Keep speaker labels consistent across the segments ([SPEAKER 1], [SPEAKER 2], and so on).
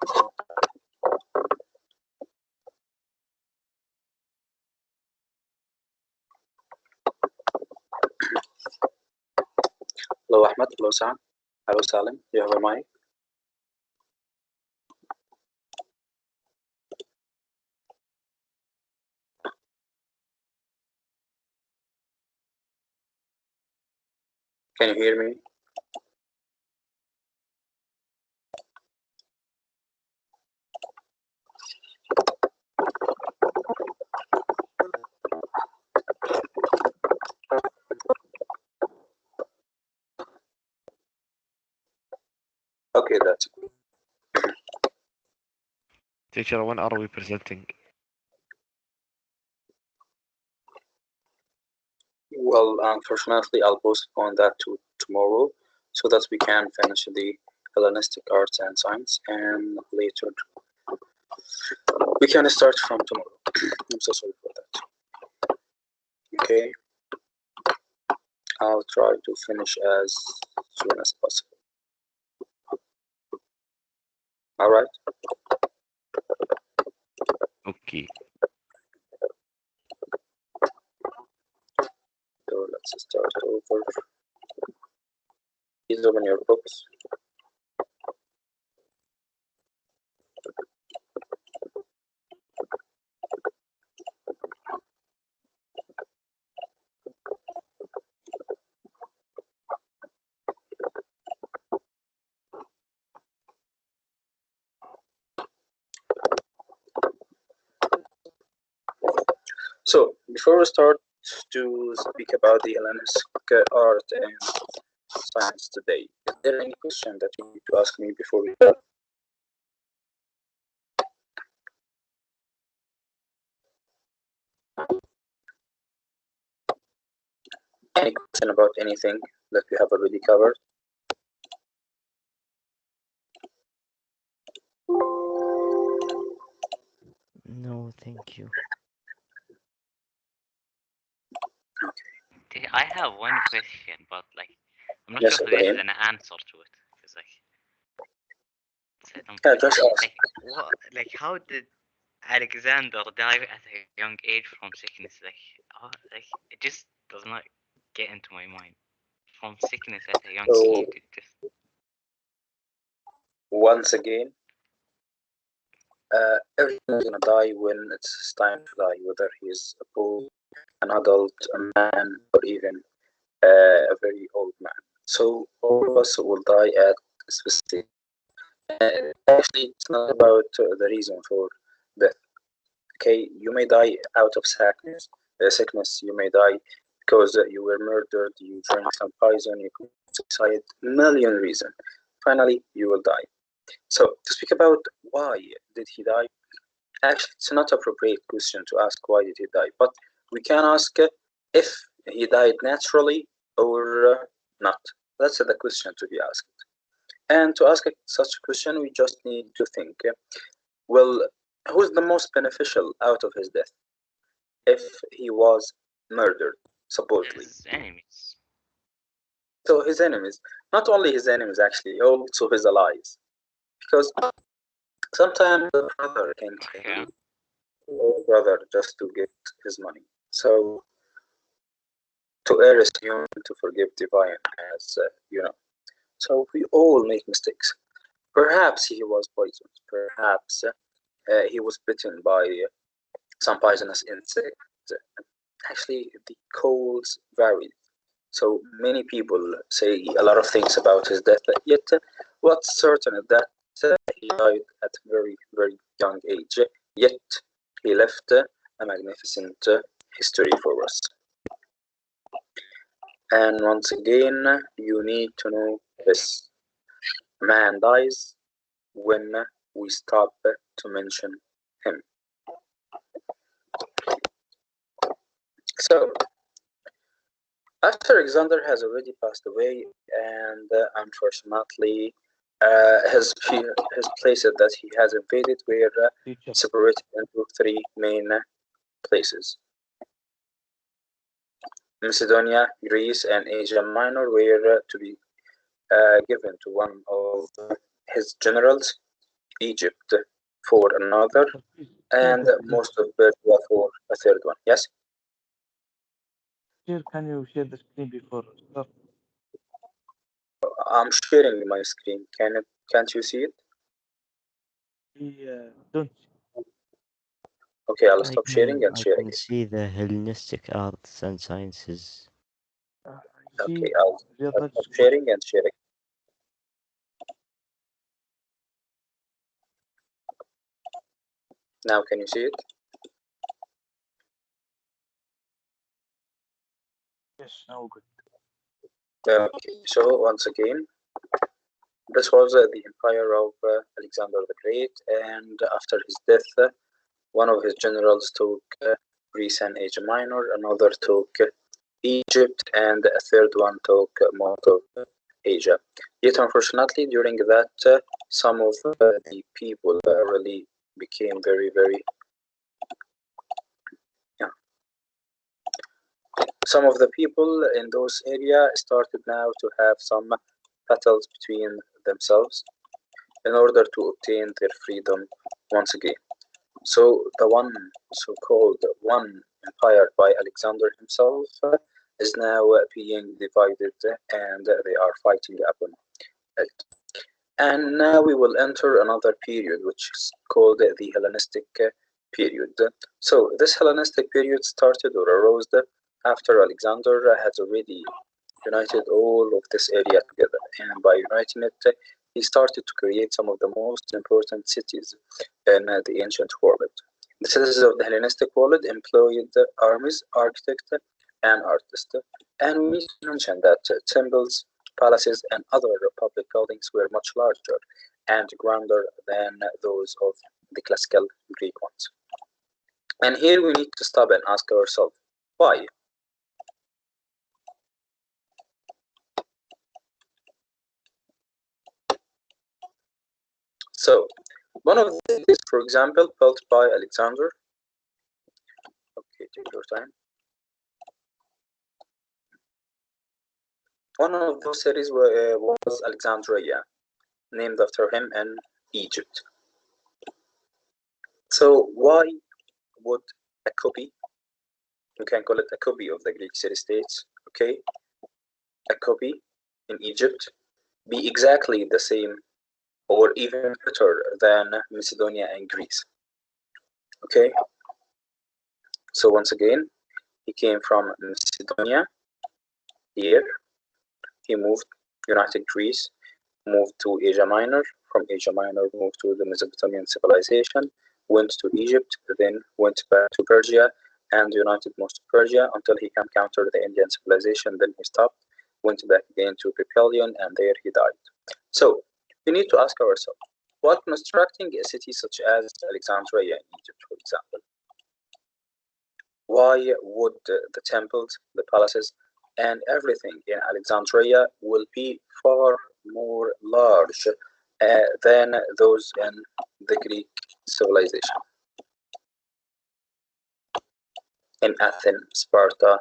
[SPEAKER 1] Hello, Ahmed. Hello, Sam. Hello, Salim. You have a mic? Can you hear me? Okay, that's good.
[SPEAKER 2] Teacher, when are we presenting?
[SPEAKER 1] Well, unfortunately, I'll postpone that to tomorrow so that we can finish the Hellenistic arts and science, and later we can start from tomorrow. I'm so sorry for that. Okay, I'll try to finish as soon as possible. All right.
[SPEAKER 2] Okay.
[SPEAKER 1] So let's start over. Please open your books. So before we start to speak about the Hellenistic art and science today, is there any question that you need to ask me before we start? Any question about anything that we have already covered?
[SPEAKER 3] No, thank you.
[SPEAKER 1] Okay.
[SPEAKER 4] I have one question, but like I'm not
[SPEAKER 1] Yes,
[SPEAKER 4] sure if there is
[SPEAKER 1] Ibrahim.
[SPEAKER 4] an answer to it. Because like, I don't
[SPEAKER 1] Yeah, just ask.
[SPEAKER 4] like what, like how did Alexander die at a young age from sickness? Like it just does not get into my mind. From sickness at a young
[SPEAKER 1] So
[SPEAKER 4] age, it just
[SPEAKER 1] once again, everyone's gonna die when it's time to die, whether he's a boy, an adult, a man, or even a very old man. So all of us will die at a specific. Actually, it's not about the reason for death. Okay, you may die out of sickness. You may die because you were murdered. You drank some poison. You committed suicide. Million reasons. Finally, you will die. So to speak about why did he die, actually, it's not appropriate question to ask why did he die, but we can ask if he died naturally or not. That's the question to be asked. And to ask such a question, we just need to think, well, who's the most beneficial out of his death? If he was murdered, supposedly.
[SPEAKER 4] his enemies.
[SPEAKER 1] So his enemies, not only his enemies actually, also his allies. Because sometimes the brother can kill the brother just to get his money. So to err is human, to forgive divine, as you know. So we all make mistakes. Perhaps he was poisoned. Perhaps he was bitten by some poisonous insect. Actually, the cause varied. So many people say a lot of things about his death, yet what's certain is that he died at a very, very young age. Yet he left a magnificent history for us. And once again, you need to know this. Man dies when we stop to mention him. So, after Alexander has already passed away, and unfortunately, his places that he has invaded were separated into three main places. Macedonia, Greece, and Asia Minor were to be given to one of his generals, Egypt for another, and most of Persia for a third one. Yes?
[SPEAKER 5] Can you share the screen before start?
[SPEAKER 1] I'm sharing my screen. Can't you see it?
[SPEAKER 5] Don't.
[SPEAKER 1] Okay, I'll stop sharing and
[SPEAKER 3] I
[SPEAKER 1] share
[SPEAKER 3] can
[SPEAKER 1] again.
[SPEAKER 3] see the Hellenistic arts and sciences.
[SPEAKER 5] I
[SPEAKER 1] Okay,
[SPEAKER 5] see
[SPEAKER 1] I'll
[SPEAKER 5] Riyadh
[SPEAKER 1] stop
[SPEAKER 5] School.
[SPEAKER 1] sharing and share again. Now can you see it?
[SPEAKER 5] Yes, now good.
[SPEAKER 1] Okay, so once again, this was the empire of Alexander the Great, and after his death, one of his generals took Greece and Asia Minor, another took Egypt, and a third one took most of Asia. Yet, unfortunately, during that, some of the people really became very, very. Yeah. Some of the people in those areas started now to have some battles between themselves in order to obtain their freedom once again. So the one so-called one empire by Alexander himself is now being divided, and they are fighting upon it. And now we will enter another period, which is called the Hellenistic period. So this Hellenistic period started or arose after Alexander had already united all of this area together, and by uniting it, he started to create some of the most important cities in the ancient world. The cities of the Hellenistic world employed armies, architects, and artists. And we need to mention that temples, palaces, and other public buildings were much larger and grander than those of the classical Greek ones. And here we need to stop and ask ourselves, why? So, one of the cities, for example, built by Alexander. Okay, take your time. One of those cities was Alexandria, named after him in Egypt. So, why would a copy, we can call it a copy of the Greek city-states, okay, a copy in Egypt, be exactly the same or even better than Macedonia and Greece? Okay, so once again, he came from Macedonia here, he moved, united Greece, moved to Asia Minor, from Asia Minor moved to the Mesopotamian civilization, went to Egypt, then went back to Persia and united most of Persia until he encountered the Indian civilization, then he stopped, went back again to Papillion, and there he died. So we need to ask ourselves, while constructing a city such as Alexandria in Egypt, for example, why would the temples, the palaces, and everything in Alexandria will be far more large than those in the Greek civilization? In Athens, Sparta,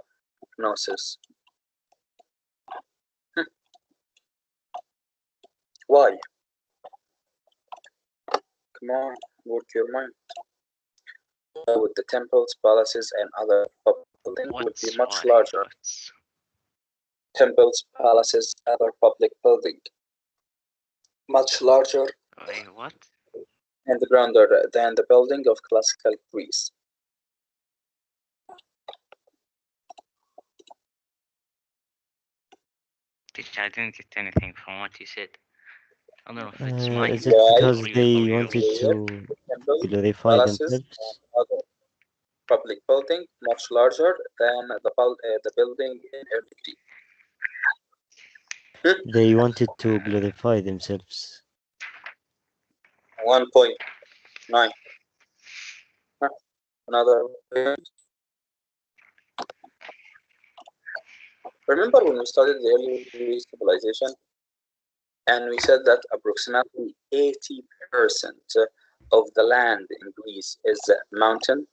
[SPEAKER 1] Knossos. Why? Come on, work your mind. With the temples, palaces, and other public buildings would be much larger. Temples, palaces, other public building, much larger
[SPEAKER 4] What?
[SPEAKER 1] and grander than the building of classical Greece.
[SPEAKER 4] Teacher, I didn't get anything from what you said. I don't know if it's my
[SPEAKER 3] Is it
[SPEAKER 1] Why?
[SPEAKER 3] because
[SPEAKER 4] or you
[SPEAKER 3] they
[SPEAKER 4] or yours.
[SPEAKER 3] wanted to
[SPEAKER 1] Temples,
[SPEAKER 3] glorify
[SPEAKER 1] palaces,
[SPEAKER 3] themselves?
[SPEAKER 1] and other public building much larger than the building in early Greece.
[SPEAKER 3] They wanted to glorify themselves.
[SPEAKER 1] 1.9. Another point. Remember when we studied the early Greek civilization and we said that approximately 80% of the land in Greece is mountain,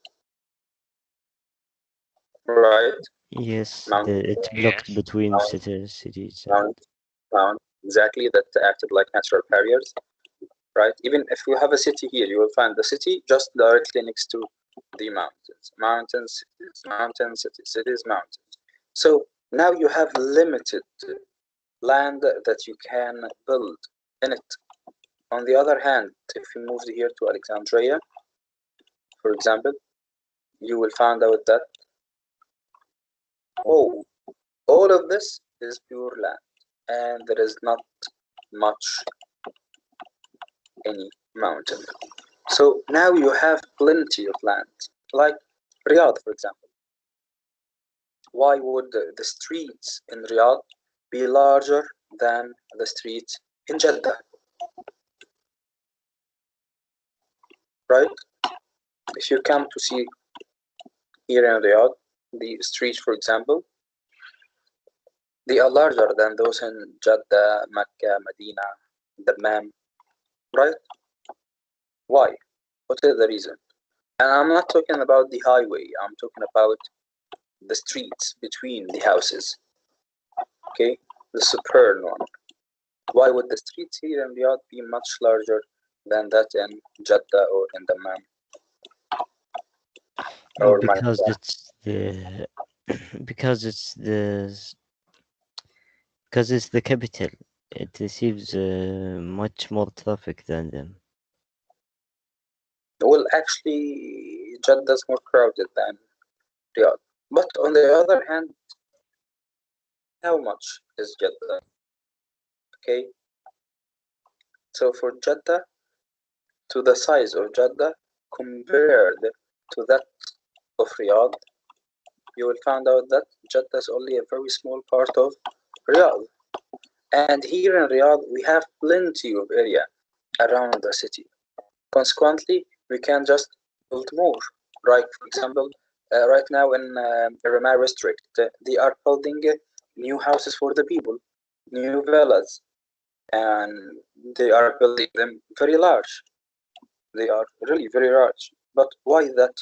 [SPEAKER 1] right?
[SPEAKER 3] Yes,
[SPEAKER 1] Mountain,
[SPEAKER 3] it's blocked
[SPEAKER 4] Yes.
[SPEAKER 3] between cities and
[SPEAKER 1] mountain, exactly, that acted like natural barriers. right? Even if you have a city here, you will find the city just directly next to the mountains. Mountains, cities, mountains, cities, cities, mountains. So now you have limited land that you can build in it. On the other hand, if you moved here to Alexandria, for example, you will find out that, oh, all of this is pure land, and there is not much any mountain. So now you have plenty of land, like Riyadh, for example. Why would the streets in Riyadh be larger than the streets in Jeddah, right? If you come to see here in Riyadh, the streets, for example, they are larger than those in Jeddah, Mecca, Medina, Dammam, right? Why? What is the reason? And I'm not talking about the highway, I'm talking about the streets between the houses, okay? The superb one. Why would the streets here in Riyadh be much larger than that in Jeddah or in Dammam? Or
[SPEAKER 3] Because
[SPEAKER 1] Manila?
[SPEAKER 3] it's the because it's the because it's the capital. It receives much more traffic than them.
[SPEAKER 1] Well, actually, Jeddah is more crowded than Riyadh. But on the other hand, how much is Jeddah? Okay, so for Jeddah, to the size of Jeddah compared to that of Riyadh, you will find out that Jeddah is only a very small part of Riyadh. And here in Riyadh, we have plenty of area around the city. Consequently, we can just build more. Right, for example, right now in Ramah district, they are building new houses for the people, new villas, and they are building them very large. They are really very large. But why that?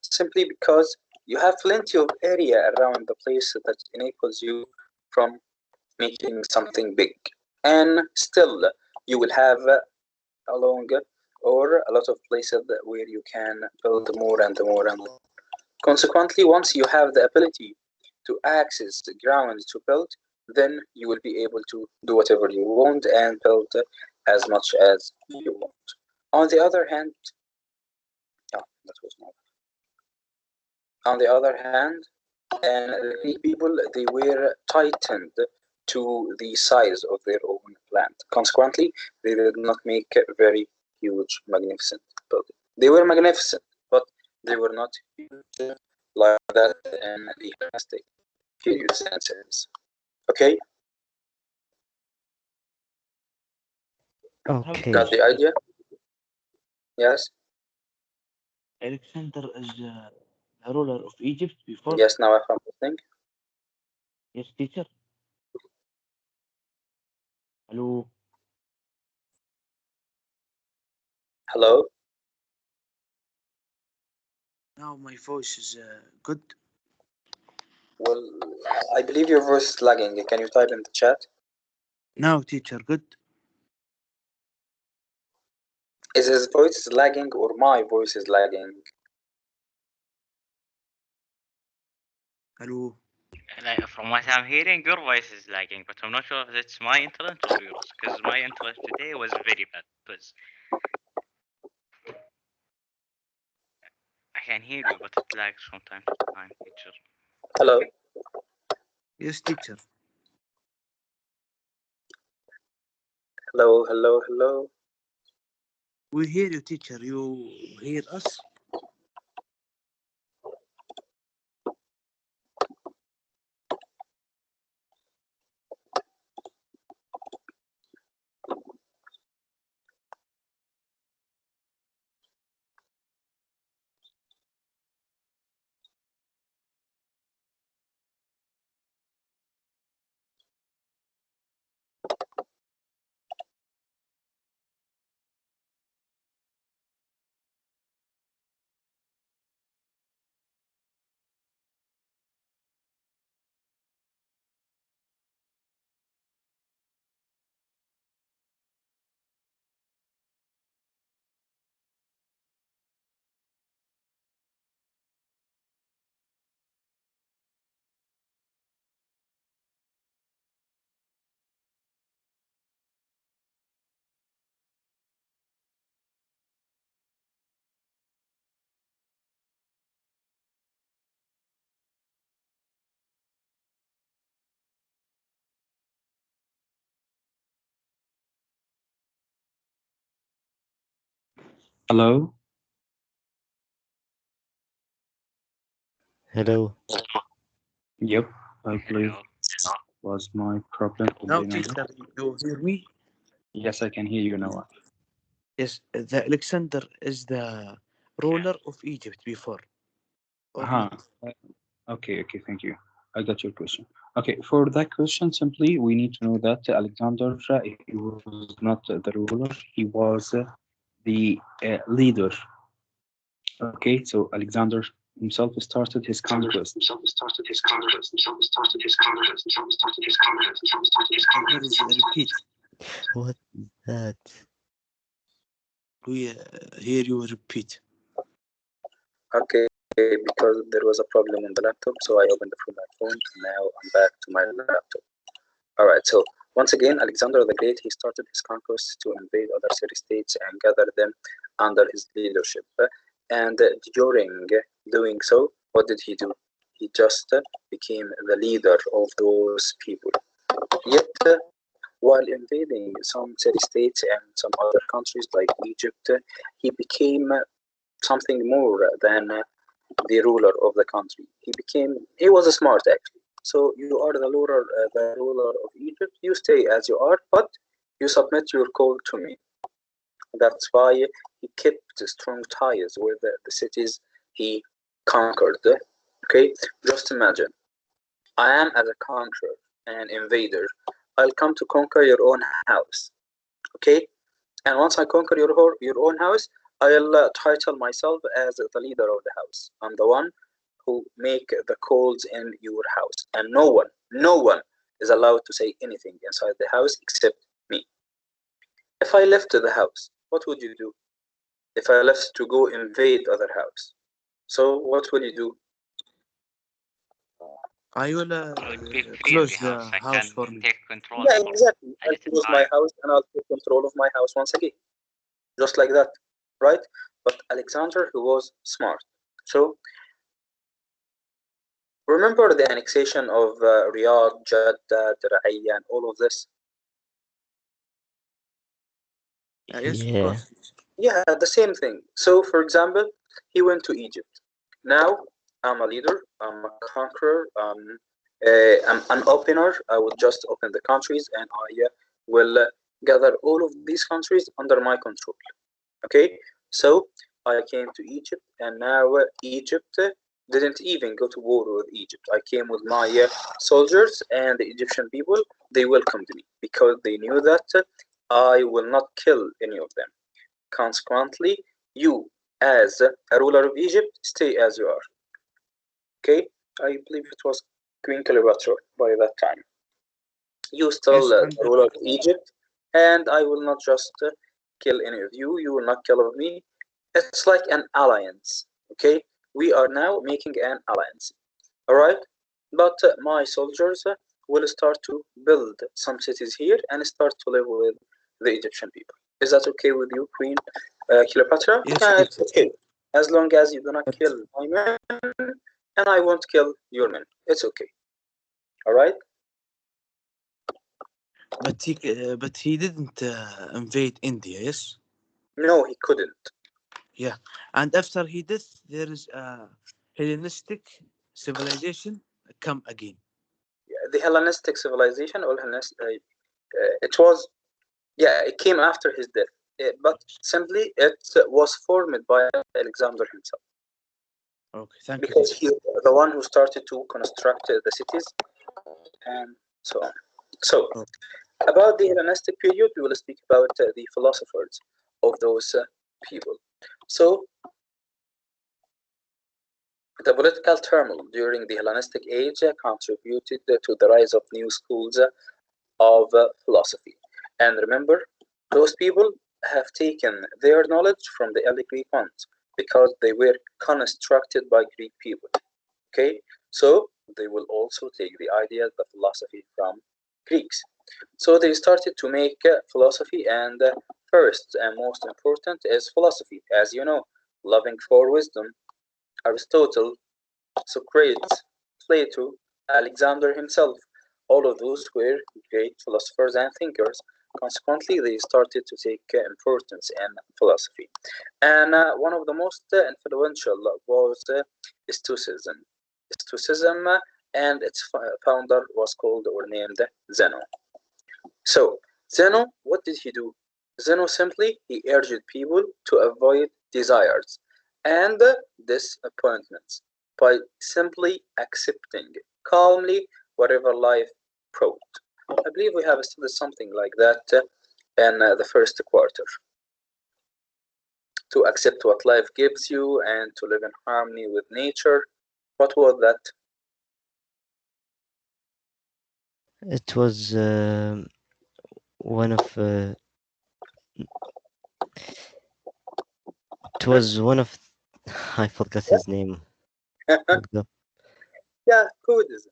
[SPEAKER 1] Simply because you have plenty of area around the place that enables you from making something big. And still, you will have a long or a lot of places where you can build more and more and more. Consequently, once you have the ability to access the ground to build, then you will be able to do whatever you want and build as much as you want. On the other hand, that was not. On the other hand, and the Greek people, they were tightened to the size of their own land. Consequently, they did not make a very huge, magnificent building. They were magnificent, but they were not huge like that in the Hellenistic period senses. Okay,
[SPEAKER 3] Okay.
[SPEAKER 1] got the idea? Yes,
[SPEAKER 5] Alexander is the ruler of Egypt before.
[SPEAKER 1] yes, now I'm listening.
[SPEAKER 5] Yes, teacher. Hello.
[SPEAKER 1] Hello?
[SPEAKER 5] Now my voice is good.
[SPEAKER 1] Well, I believe your voice is lagging. Can you type in the chat?
[SPEAKER 5] Now, teacher, good.
[SPEAKER 1] Is his voice lagging or my voice is lagging?
[SPEAKER 5] Hello.
[SPEAKER 4] Like, from what I'm hearing, your voice is lagging, but I'm not sure if it's my internet or yours, because my internet today was very bad. Because I can hear you, but it lags from time to time, teacher.
[SPEAKER 1] Hello?
[SPEAKER 5] Yes, teacher.
[SPEAKER 1] Hello, hello, hello.
[SPEAKER 5] We hear you, teacher. You hear us?
[SPEAKER 6] Hello?
[SPEAKER 3] Hello.
[SPEAKER 6] Yep, I believe
[SPEAKER 4] Hello.
[SPEAKER 6] was my problem with
[SPEAKER 5] Now,
[SPEAKER 6] the internet.
[SPEAKER 5] teacher, you hear me?
[SPEAKER 6] Yes, I can hear you now.
[SPEAKER 5] Yes, the Alexander is the ruler of Egypt before, or
[SPEAKER 6] Uh-huh.
[SPEAKER 5] not?
[SPEAKER 6] Okay, thank you. I got your question. Okay, for that question, simply we need to know that Alexander, he was not the ruler, he was the leader. Okay, so Alexander himself started his conquest.
[SPEAKER 5] Here is a repeat.
[SPEAKER 3] What that?
[SPEAKER 5] We hear you repeat.
[SPEAKER 1] Okay, because there was a problem on the laptop, so I opened it from my phone. Now I'm back to my laptop. All right, so once again, Alexander the Great, he started his conquests to invade other city-states and gather them under his leadership. And during doing so, what did he do? He just became the leader of those people. Yet, while invading some city-states and some other countries like Egypt, he became something more than the ruler of the country. He was smart actually. So you are the ruler of Egypt. You stay as you are, but you submit your call to me. That's why he kept strong ties with the cities he conquered. Okay, just imagine. I am as a conqueror and invader. I'll come to conquer your own house. Okay, and once I conquer your own house, I'll title myself as the leader of the house. I'm the one who make the calls in your house, and no one is allowed to say anything inside the house except me. If I left the house, what would you do? If I left to go invade other house, so what will you do?
[SPEAKER 5] I will
[SPEAKER 4] I would be free in the
[SPEAKER 5] close
[SPEAKER 4] house.
[SPEAKER 5] the
[SPEAKER 4] I
[SPEAKER 5] house
[SPEAKER 4] can
[SPEAKER 5] for me.
[SPEAKER 4] take control
[SPEAKER 1] Yeah,
[SPEAKER 4] for
[SPEAKER 1] exactly.
[SPEAKER 4] a
[SPEAKER 1] I'll
[SPEAKER 4] little
[SPEAKER 1] close my
[SPEAKER 4] time.
[SPEAKER 1] house and I'll take control of my house once again, just like that, right? But Alexander, who was smart, so remember the annexation of Riyadh, Jeddah, Diriyah, and all of this?
[SPEAKER 5] Yes, of
[SPEAKER 3] Yeah.
[SPEAKER 5] course.
[SPEAKER 1] Yeah, the same thing. So, for example, he went to Egypt. Now, I'm a leader, I'm a conqueror, I'm an opener. I will just open the countries and I will gather all of these countries under my control. Okay, so I came to Egypt, and now Egypt didn't even go to war with Egypt. I came with my soldiers, and the Egyptian people, they welcomed me because they knew that I will not kill any of them. Consequently, you, as a ruler of Egypt, stay as you are. Okay, I believe it was Queen Cleopatra by that time. You still
[SPEAKER 5] Yes, and
[SPEAKER 1] ruler of Egypt, and I will not just kill any of you. You will not kill of me. It's like an alliance. Okay, we are now making an alliance. All right, but my soldiers will start to build some cities here and start to live with the Egyptian people. Is that okay with you, Queen Cleopatra?
[SPEAKER 5] yes,
[SPEAKER 1] Yeah, it's
[SPEAKER 5] teacher.
[SPEAKER 1] okay. As long as you do not
[SPEAKER 5] But
[SPEAKER 1] kill my men and I won't kill your men, it's okay. All right.
[SPEAKER 5] but he didn't invade India. Yes.
[SPEAKER 1] No, he couldn't.
[SPEAKER 5] Yeah, and after he did, there is a Hellenistic civilization come again.
[SPEAKER 1] The Hellenistic civilization, or it was, yeah, it came after his death. But simply it was formed by Alexander himself
[SPEAKER 5] Okay, thank you,
[SPEAKER 1] because
[SPEAKER 5] teacher.
[SPEAKER 1] he's the one who started to construct the cities and so on. So,
[SPEAKER 5] Oh,
[SPEAKER 1] about the Hellenistic period, we will speak about the philosophers of those people. So, the political turmoil during the Hellenistic age contributed to the rise of new schools of philosophy. And remember, those people have taken their knowledge from the early Greek ones because they were constructed by Greek people. Okay, so they will also take the ideas, the philosophy from Greeks. So they started to make philosophy, and first and most important is philosophy, as you know, loving for wisdom. Aristotle, Socrates, Plato, Alexander himself, all of those were great philosophers and thinkers. consequently, they started to take importance in philosophy. And one of the most influential was Stoicism. Stoicism, and its founder was called or named Zeno. So, Zeno, what did he do? Zeno simply he urged people to avoid desires and disappointments by simply accepting calmly whatever life brought. I believe we have studied something like that in the first quarter. To accept what life gives you and to live in harmony with nature. What was that?
[SPEAKER 3] It was one of it was one of I forgot his name. Hold up.
[SPEAKER 1] Yeah, Buddhism.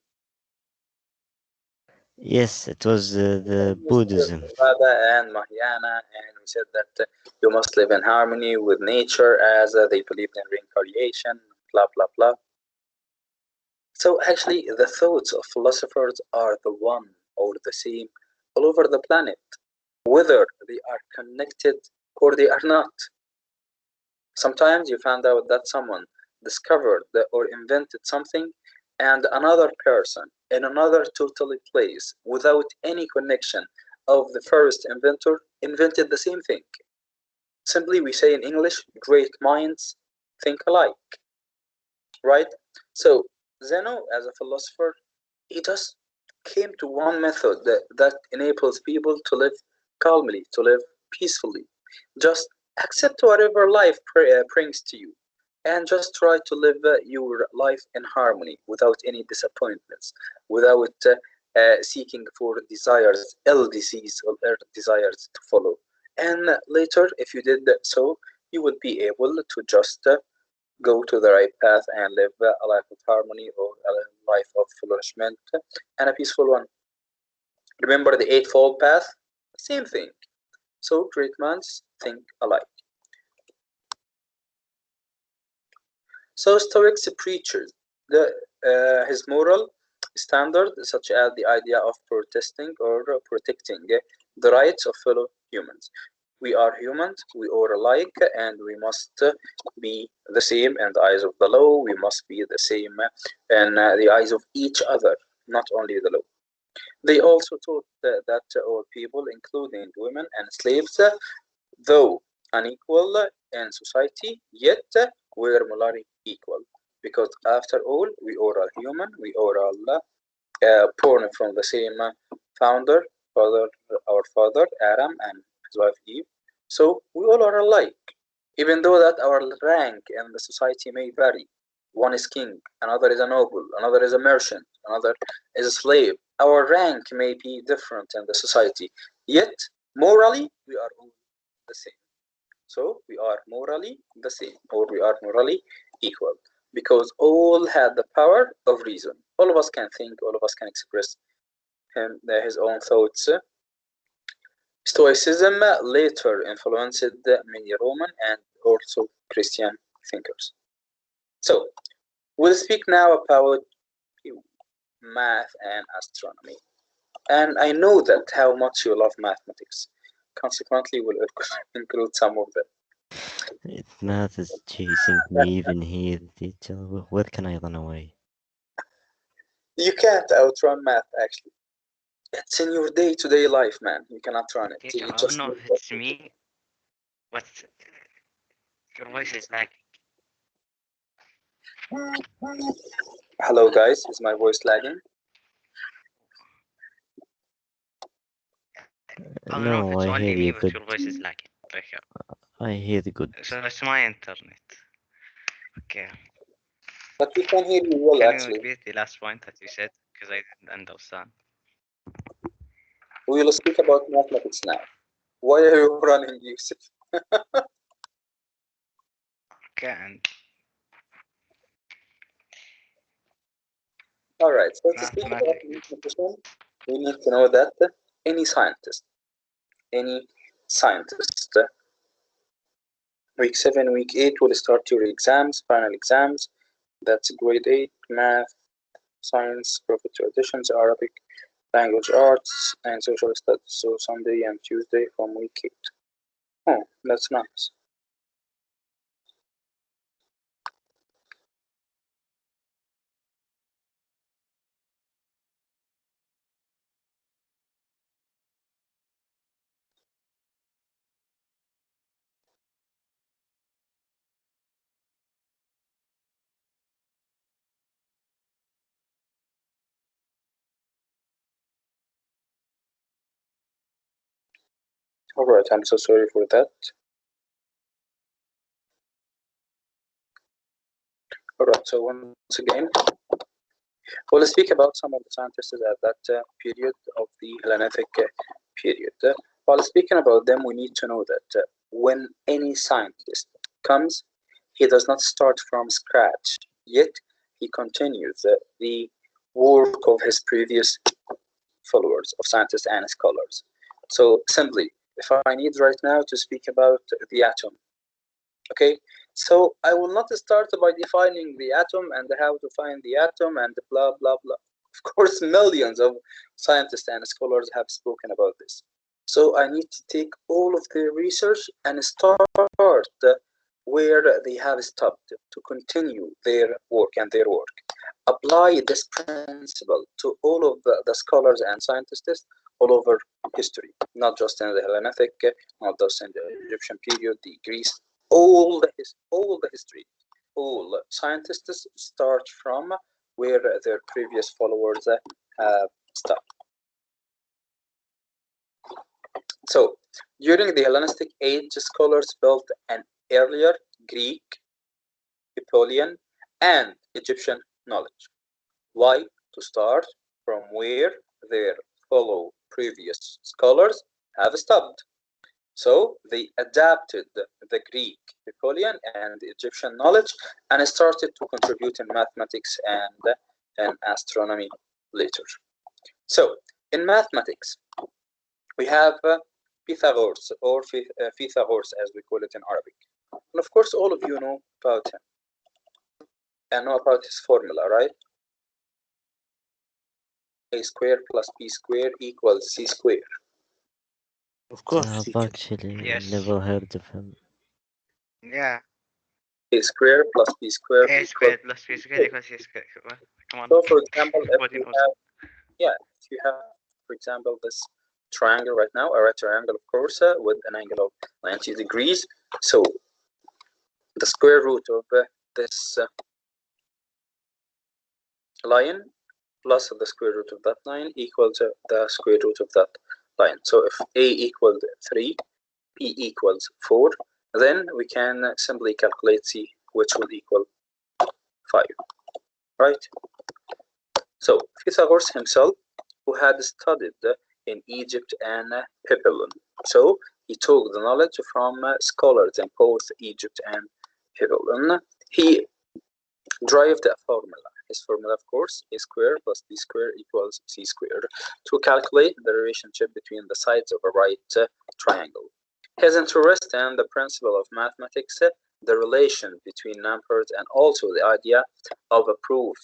[SPEAKER 3] Yes, it was the Buddhism.
[SPEAKER 1] And Mahayana, and we said that you must live in harmony with nature as they believed in reincarnation, blah blah blah. So actually, the thoughts of philosophers are the one or the same all over the planet, whether they are connected or they are not. Sometimes you find out that someone discovered or invented something and another person in another totally place without any connection of the first inventor invented the same thing. Simply we say in English, great minds think alike, right? So Zeno as a philosopher, he just came to one method that enables people to live calmly, to live peacefully. Just accept whatever life brings to you and just try to live your life in harmony without any disappointments, without seeking for desires, ill disease or ill desires to follow. And later, if you did so, you will be able to just go to the right path and live a life of harmony or a life of flourishment and a peaceful one. Remember the Eightfold Path? Same thing. So great minds think alike. So Stoics preaches his moral standard, such as the idea of protesting or protecting the rights of fellow humans. We are humans, we are alike, and we must be the same in the eyes of the law. We must be the same in the eyes of each other, not only the law. They also taught that all people, including women and slaves, though unequal in society, yet we're morally equal. Because after all, we are all human, we are all born from the same founder, father, our father Adam and his wife Eve. So we all are alike, even though that our rank in the society may vary. One is king, another is a noble, another is a merchant, another is a slave. Our rank may be different in the society, yet morally we are all the same. So we are morally the same, or we are morally equal, because all had the power of reason. All of us can think, all of us can express his own thoughts. Stoicism later influenced many Roman and also Christian thinkers. So we'll speak now about math and astronomy. And I know that how much you love mathematics. Consequently, we'll include some of them.
[SPEAKER 3] Math is chasing me even here, teacher. Where can I run away?
[SPEAKER 1] You can't outrun math, actually. It's in your day-to-day life, man. You cannot run it.
[SPEAKER 4] Teacher,
[SPEAKER 1] You
[SPEAKER 4] I don't
[SPEAKER 1] just
[SPEAKER 4] know if it's me, but your voice is like
[SPEAKER 1] Hello, guys. Is my voice lagging?
[SPEAKER 4] I don't know if
[SPEAKER 3] No,
[SPEAKER 4] it's
[SPEAKER 3] I
[SPEAKER 4] only
[SPEAKER 3] hear
[SPEAKER 4] me,
[SPEAKER 3] you
[SPEAKER 4] but
[SPEAKER 3] good.
[SPEAKER 4] your voice is lagging. Okay.
[SPEAKER 3] I hear you good.
[SPEAKER 4] So it's my internet. Okay.
[SPEAKER 1] But we can hear you well,
[SPEAKER 4] Can you
[SPEAKER 1] actually.
[SPEAKER 4] repeat the last point that you said? Because I didn't understand.
[SPEAKER 1] We will speak about mathematics now. Why are you running, Yusuf?
[SPEAKER 4] Okay, and
[SPEAKER 1] All right. So to speak about
[SPEAKER 4] mathematics.
[SPEAKER 1] mathematician, we need to know that any scientist, any scientist, week 7, week 8 will start your exams, final exams. That's grade 8, math, science, profit to additions, Arabic. language arts, and social studies. So Sunday and Tuesday from week 8. Oh, that's nice. Alright, I'm so sorry for that. Alright, so once again, we'll speak about some of the scientists at that period of the Hellenistic period. While speaking about them, we need to know that when any scientist comes, he does not start from scratch, yet he continues the work of his previous followers of scientists and scholars. So simply, if I need right now to speak about the atom, okay, so I will not start by defining the atom and how to find the atom and blah blah blah. Of course, millions of scientists and scholars have spoken about this. So I need to take all of their research and start where they have stopped to continue their work and their work. Apply this principle to all of the scholars and scientists all over history, not just in the Hellenistic, not just in the Egyptian period, the Greece, all the history, all scientists start from where their previous followers have stopped. So during the Hellenistic age, scholars built an earlier Greek, Aetolian, and Egyptian knowledge. Why? To start from where their fellow previous scholars have stopped. So they adapted the Greek, Aetolian, and Egyptian knowledge and started to contribute in mathematics and in astronomy later. So in mathematics, we have Pythagoras, or Pythagoras as we call it in Arabic. And of course, all of you know about him and know about his formula, right? A squared plus b squared equals c squared.
[SPEAKER 5] Of course,
[SPEAKER 3] I've
[SPEAKER 5] teacher.
[SPEAKER 3] actually
[SPEAKER 4] Yes.
[SPEAKER 3] never heard of him.
[SPEAKER 4] Yeah.
[SPEAKER 1] A squared plus b squared
[SPEAKER 4] A
[SPEAKER 1] equals
[SPEAKER 4] squared plus B squared equals C squared. Come on.
[SPEAKER 1] So for example, if
[SPEAKER 4] Everybody
[SPEAKER 1] you
[SPEAKER 4] knows.
[SPEAKER 1] if you have, for example, this triangle right now, a right triangle, of course, with an angle of 90 degrees. So the square root of this line plus the square root of that line equals the square root of that line. So if a equals 3, b equals 4, then we can simply calculate c, which will equal 5, right? So Pythagoras himself, who had studied in Egypt and Babylon, so he took the knowledge from scholars in both Egypt and Babylon. He derived a formula. His formula, of course, a squared plus b squared equals c squared, to calculate the relationship between the sides of a right triangle. His interest in the principle of mathematics, the relation between numbers, and also the idea of a proof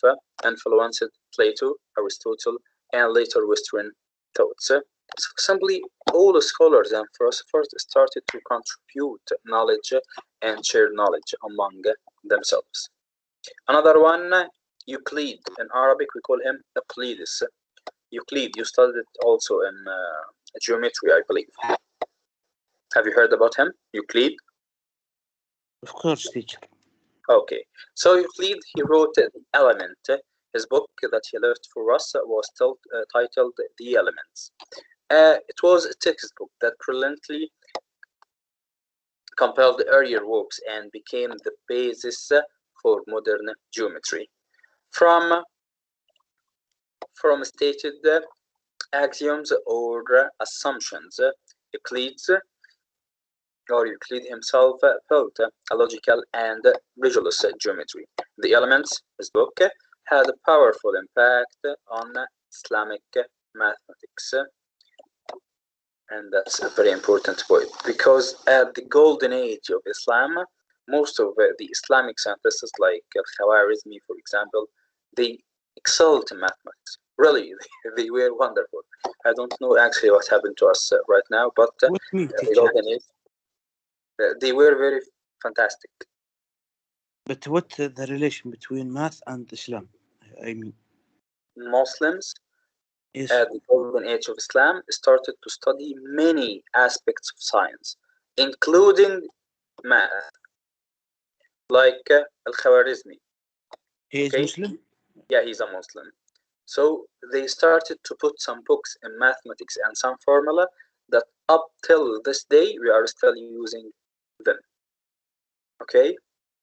[SPEAKER 1] influenced Plato, Aristotle, and later Western thoughts. So simply, all the scholars and philosophers started to contribute knowledge and share knowledge among themselves. Another one, Euclid. In Arabic, we call him Archnidus. Euclid, you studied it also in geometry, I believe. Have you heard about him, Euclid?
[SPEAKER 5] Of course, teacher.
[SPEAKER 1] Okay, so Euclid, he wrote The Element. His book that he left for us was still titled The Elements. It was a textbook that brilliantly compiled earlier works and became the basis for modern geometry. From stated axioms or assumptions, Euclid himself built a logical and rigorous geometry. The Elements, his book, had a powerful impact on Islamic mathematics. And that's a very important point, because at the golden age of Islam, most of the Islamic scientists, like Al-Khwarizmi, for example, they excelled in mathematics. Really, they were wonderful. I don't know actually what happened to us right now, but
[SPEAKER 5] What mean,
[SPEAKER 1] the
[SPEAKER 5] teacher?
[SPEAKER 1] golden age, they were very fantastic.
[SPEAKER 5] But what the relation between math and Islam? I mean,
[SPEAKER 1] Muslims
[SPEAKER 5] yes.
[SPEAKER 1] at the golden age of Islam started to study many aspects of science, including math, like Al-Khwarizmi.
[SPEAKER 5] He is
[SPEAKER 1] Okay,
[SPEAKER 5] Muslim?
[SPEAKER 1] yeah, he's a Muslim. So they started to put some books in mathematics and some formula that up till this day we are still using them. Okay,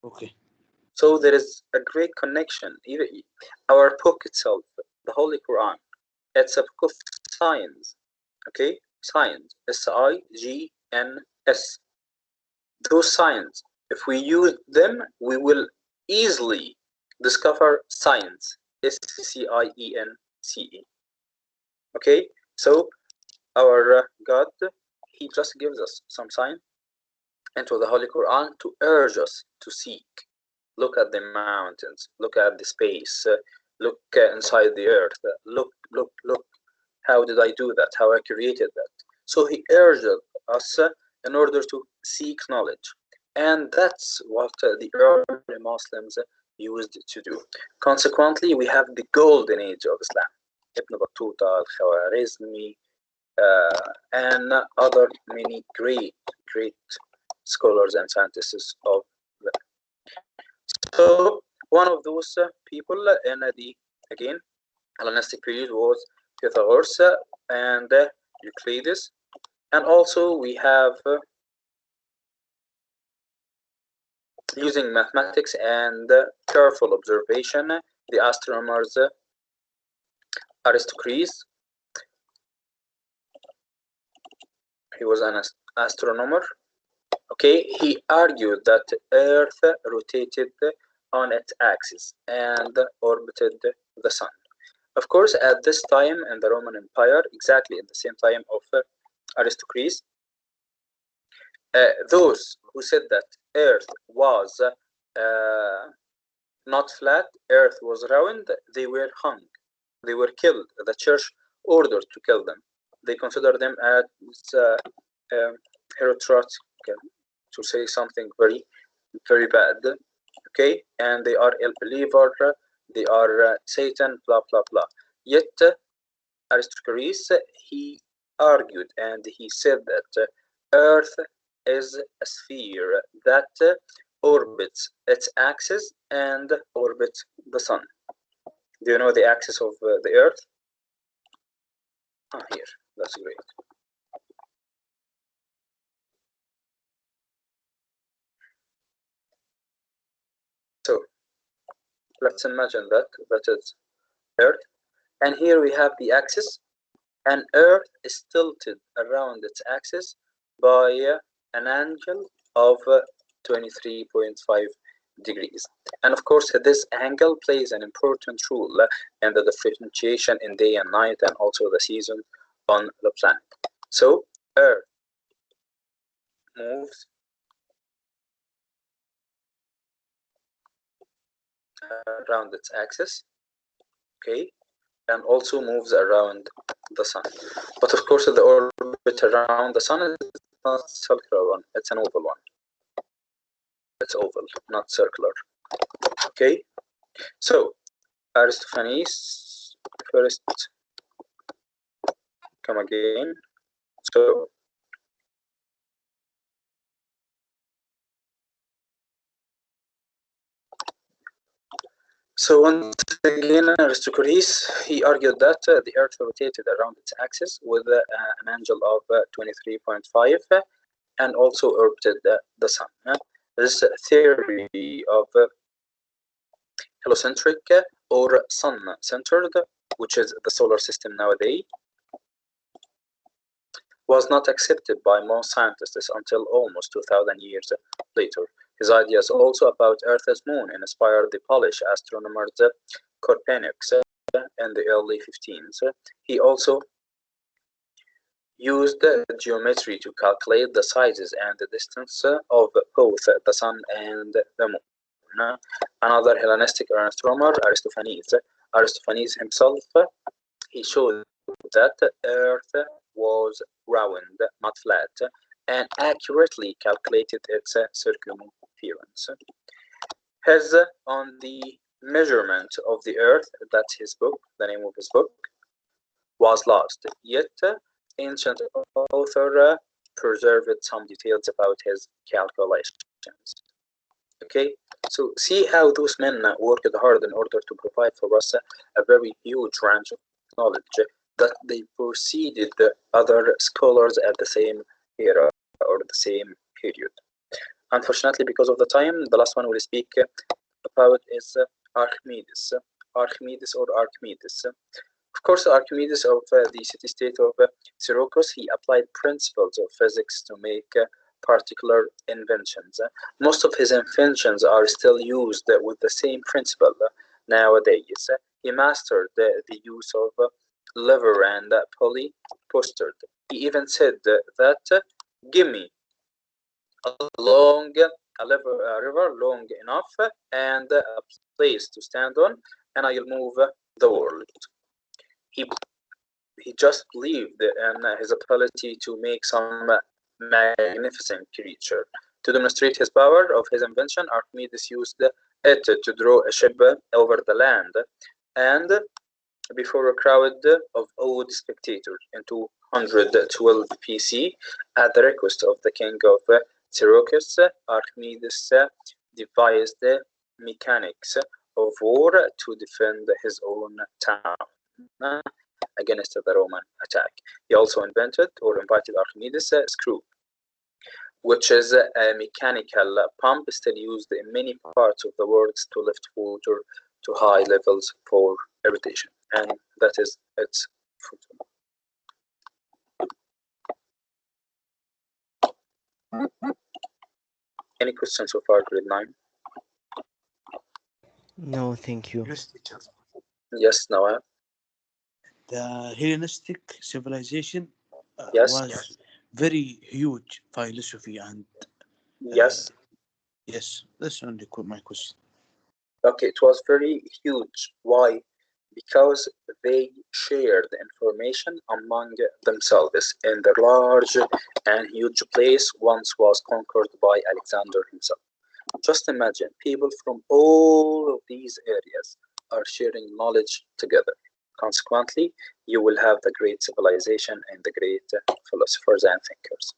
[SPEAKER 5] Okay.
[SPEAKER 1] so there is a great connection. Even our book itself, the Holy Quran, it's a book of science. Okay, science, Signs. Those signs, if we use them, we will easily discover science, Science. Okay, so our God, He just gives us some sign into the Holy Quran to urge us to seek. Look at the mountains, look at the space, look inside the earth, look. How did I do that? How I created that? So He urged us in order to seek knowledge. And that's what the early Muslims used to do. Consequently, we have the golden age of Islam. Ibn Battuta, Al-Khwarizmi, and other many great scholars and scientists of them. So one of those people in the, again, Hellenistic period was Pythagoras and Euclides. And also we have using mathematics and careful observation, the astronomers Aristocles. He was an astronomer. Okay, he argued that Earth rotated on its axis and orbited the sun. Of course, at this time in the Roman Empire, exactly at the same time of Aristocles, those who said that Earth was not flat, Earth was round, they were hung, they were killed. The church ordered to kill them. They considered them as heretic, to say something very bad. Okay, and they are ill believer, they are Satan, blah blah blah. Yet Aristocles, he argued and he said that Earth is a sphere that orbits its axis and orbits the sun. Do you know the axis of the Earth? Ah, here. That's great. So let's imagine that is Earth, and here we have the axis, and Earth is tilted around its axis by an angle of 23.5 degrees. And of course, this angle plays an important role in the differentiation in day and night and also the season on the planet. So Earth moves around its axis, okay, and also moves around the sun. But of course, the orbit around the sun is not circular one; it's an oval one. It's oval, not circular. Okay, so Aristophanes first come again. So once again, Aristocles, he argued that the Earth rotated around its axis with an angle of 23.5 and also orbited the sun. This theory of heliocentric or sun-centered, which is the solar system nowadays, was not accepted by most scientists until almost 2,000 years later. His ideas also about Earth's moon inspired the Polish astronomer Copernicus in the early 15th. He also used geometry to calculate the sizes and the distance of both the sun and the moon. Another Hellenistic astronomer, Aristophanes. Aristophanes himself he showed that the Earth was round, not flat, and accurately calculated its circumference. His on the measurement of the Earth, that's his book, the name of his book, was lost. Yet, ancient author preserved some details about his calculations. Okay, so see how those men worked hard in order to provide for us a very huge range of knowledge that they preceded the other scholars at the same era or the same period. Unfortunately, because of the time, the last one we'll speak about is Archimedes. Archimedes or Archimedes. Of course, Archimedes of the city-state of Syracuse, he applied principles of physics to make particular inventions. Most of his inventions are still used with the same principle nowadays. He mastered the use of lever and pulley posters. He even said that give me a river long enough and a place to stand on, and I'll move the world. He he just believed in his ability to make some magnificent creature. To demonstrate his power of his invention, Archimedes used it to draw a ship over the land, and before a crowd of awed spectators in 212 BC, at the request of the king of Syracuse, Archimedes devised the mechanics of war to defend his own town against the Roman attack. He also invented or invited Archimedes' screw, which is a mechanical pump still used in many parts of the world to lift water to high levels for irrigation. And that is its fruit. Any questions so far, grade 9?
[SPEAKER 3] No, thank you.
[SPEAKER 5] Yes, teacher.
[SPEAKER 1] Yes, Noah?
[SPEAKER 5] The Hellenistic civilization
[SPEAKER 1] Yes.
[SPEAKER 5] was very huge philosophy and
[SPEAKER 1] Yes.
[SPEAKER 5] yes, that's only my question.
[SPEAKER 1] Okay, it was very huge. Why? Because they shared information among themselves, and the large and huge place once was conquered by Alexander himself. Just imagine, people from all of these areas are sharing knowledge together. Consequently, you will have the great civilization and the great philosophers and thinkers.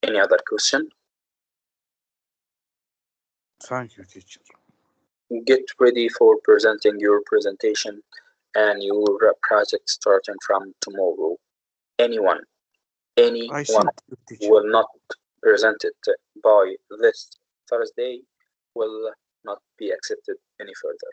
[SPEAKER 1] Any other question?
[SPEAKER 5] Thank you, teacher.
[SPEAKER 1] Get ready for presenting your presentation and your project starting from tomorrow. Anyone
[SPEAKER 5] I sent you, teacher.
[SPEAKER 1] will not present it by this Thursday will not be accepted any further.